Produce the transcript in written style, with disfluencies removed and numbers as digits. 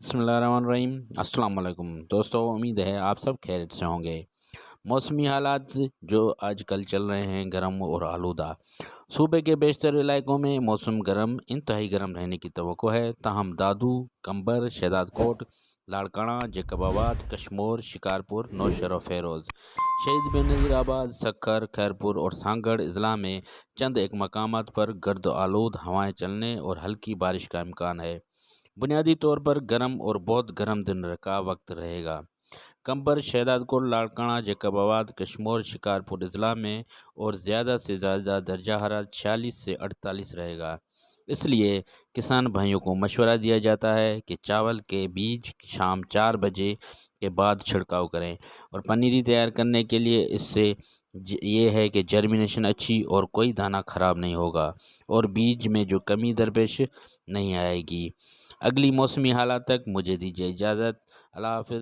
बिस्मिल्लाहिर्रहमानिर्रहीम। अस्सलाम वालेकुम दोस्तों, उम्मीद है आप सब खैरियत से होंगे। मौसमी हालात जो आजकल चल रहे हैं गर्म और आलूदा। सूबे के बेशतर इलाकों में मौसम गर्म इंतहाई गर्म रहने की तवक्को है। ताहम दादू, कंबर, शहदादकोट, लाड़काना, जैकबाबाद, कश्मोर, शिकारपुर, नौशहर और फेरोज़, शहीद बेनज़ीराबाद, सक्खर, खैरपुर और सांगड़ अजला में चंद एक मकामात पर गर्द आलूद हवाएं चलने और हल्की बारिश का इम्कान है। बुनियादी तौर पर गर्म और बहुत गर्म दिन का वक्त रहेगा। कंबर, शहदादकोट, लाड़काना, जैकबाबाद, कश्मोर, शिकारपुर अजला में और ज़्यादा से ज़्यादा दर्जा हरारत 46 से 48 रहेगा। इसलिए किसान भाइयों को मशवरा दिया जाता है कि चावल के बीज शाम 4 बजे के बाद छिड़काव करें और पनीरी तैयार करने के लिए इससे ये है कि जर्मिनेशन अच्छी और कोई दाना ख़राब नहीं होगा और बीज में जो कमी दरपेश नहीं आएगी। अगली मौसमी हालात तक मुझे दीजिए इजाज़त। अल्लाह हाफ़िज़।